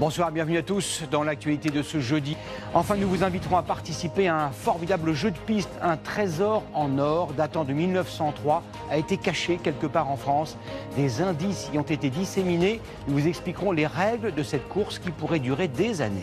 Bonsoir, bienvenue à tous dans l'actualité de ce jeudi. Enfin, nous vous inviterons à participer à un formidable jeu de piste. Un trésor en or datant de 1903 a été caché quelque part en France. Des indices y ont été disséminés. Nous vous expliquerons les règles de cette course qui pourrait durer des années.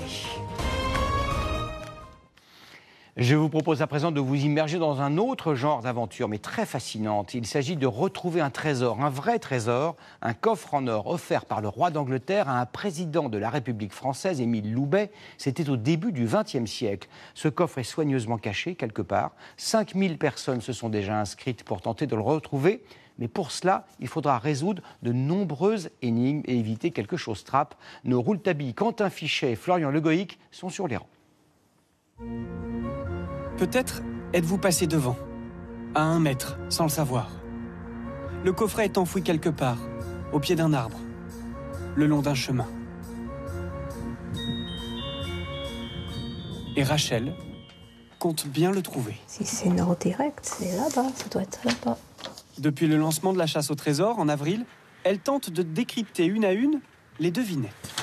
Je vous propose à présent de vous immerger dans un autre genre d'aventure, mais très fascinante. Il s'agit de retrouver un trésor, un vrai trésor, un coffre en or offert par le roi d'Angleterre à un président de la République française, Émile Loubet. C'était au début du XXe siècle. Ce coffre est soigneusement caché quelque part. 5000 personnes se sont déjà inscrites pour tenter de le retrouver. Mais pour cela, il faudra résoudre de nombreuses énigmes et éviter quelque chose trappe. Nos Rouletabille, Quentin Fichet et Florian Legoïc sont sur les rangs. Peut-être êtes-vous passé devant, à 1 mètre, sans le savoir. Le coffret est enfoui quelque part, au pied d'un arbre, le long d'un chemin. Et Rachel compte bien le trouver. Si c'est nord direct, c'est là-bas, ça doit être là-bas. Depuis le lancement de la chasse au trésor, en avril, elle tente de décrypter une à une les devinettes.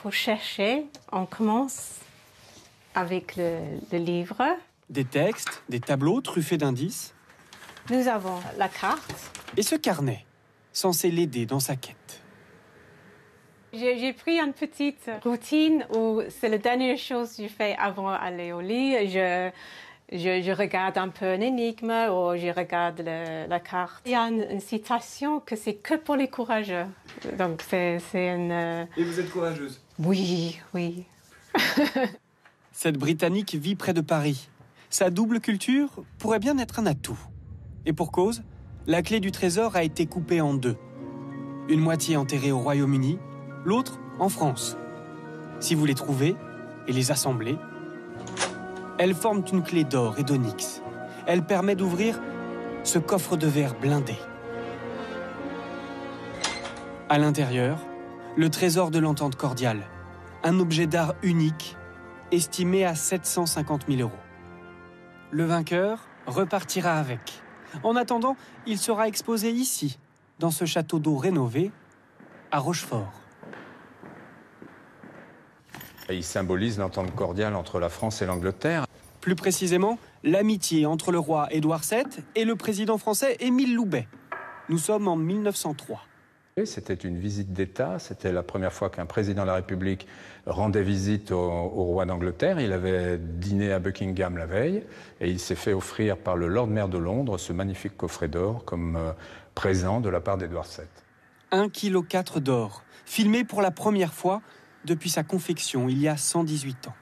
Pour chercher, on commence avec le livre. Des textes, des tableaux truffés d'indices. Nous avons la carte. Et ce carnet, censé l'aider dans sa quête. J'ai pris une petite routine où c'est la dernière chose que je fais avant d'aller au lit. Je regarde un peu une énigme ou je regarde la carte. Il y a une citation que c'est que pour les courageux. Donc c'est une... Et vous êtes courageuse? Oui. Cette Britannique vit près de Paris. Sa double culture pourrait bien être un atout. Et pour cause, la clé du trésor a été coupée en 2. Une moitié enterrée au Royaume-Uni, l'autre en France. Si vous les trouvez et les assemblez, elles forment une clé d'or et d'onyx. Elle permet d'ouvrir ce coffre de verre blindé. À l'intérieur, le trésor de l'entente cordiale, un objet d'art unique estimé à 750 000 €. Le vainqueur repartira avec. En attendant, il sera exposé ici, dans ce château d'eau rénové, à Rochefort. Il symbolise l'entente cordiale entre la France et l'Angleterre. Plus précisément, l'amitié entre le roi Édouard VII et le président français Émile Loubet. Nous sommes en 1903. C'était une visite d'État, c'était la première fois qu'un président de la République rendait visite au roi d'Angleterre. Il avait dîné à Buckingham la veille et il s'est fait offrir par le Lord Maire de Londres ce magnifique coffret d'or comme présent de la part d'Édouard VII. 1,4 kg d'or, filmé pour la première fois depuis sa confection il y a 118 ans.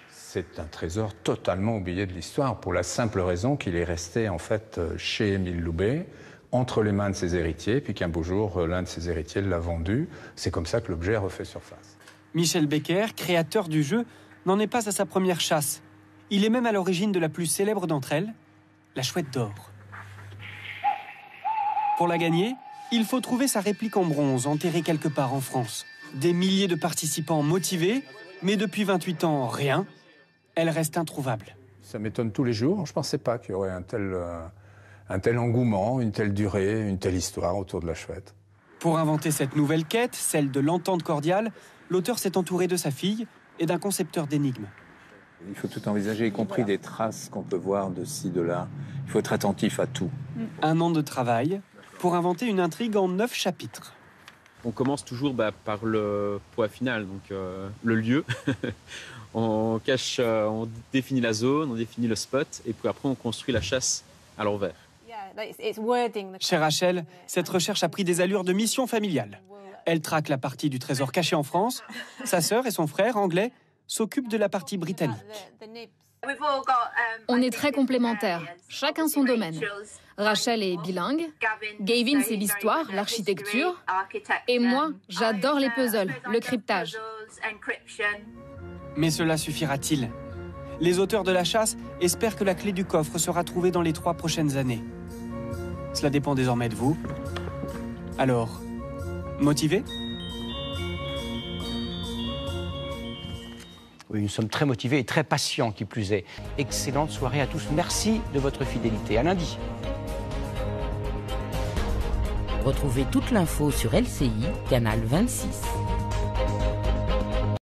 C'est un trésor totalement oublié de l'histoire pour la simple raison qu'il est resté en fait chez Émile Loubet, entre les mains de ses héritiers, puis qu'un beau jour, l'un de ses héritiers l'a vendu. C'est comme ça que l'objet a refait surface. Michel Becker, créateur du jeu, n'en est pas à sa première chasse. Il est même à l'origine de la plus célèbre d'entre elles, la chouette d'or. Pour la gagner, il faut trouver sa réplique en bronze, enterrée quelque part en France. Des milliers de participants motivés, mais depuis 28 ans, rien. Elle reste introuvable. Ça m'étonne tous les jours. Je ne pensais pas qu'il y aurait un tel engouement, une telle durée, une telle histoire autour de la chouette. Pour inventer cette nouvelle quête, celle de l'entente cordiale, l'auteur s'est entouré de sa fille et d'un concepteur d'énigmes. Il faut tout envisager, y compris des traces qu'on peut voir de ci, de là. Il faut être attentif à tout. 1 an de travail pour inventer une intrigue en 9 chapitres. On commence toujours par le point final, donc le lieu. On définit la zone, on définit le spot, et puis après on construit la chasse à l'envers. Chez Rachel, cette recherche a pris des allures de mission familiale. Elle traque la partie du trésor caché en France. Sa sœur et son frère, anglais, s'occupent de la partie britannique. On est très complémentaires, chacun son domaine. Rachel est bilingue, Gavin c'est l'histoire, l'architecture, et moi, j'adore les puzzles, le cryptage. Mais cela suffira-t-il ? Les auteurs de la chasse espèrent que la clé du coffre sera trouvée dans les 3 prochaines années. Cela dépend désormais de vous. Alors, motivé ? Oui, nous sommes très motivés et très patients, qui plus est. Excellente soirée à tous. Merci de votre fidélité. À lundi. Retrouvez toute l'info sur LCI, canal 26.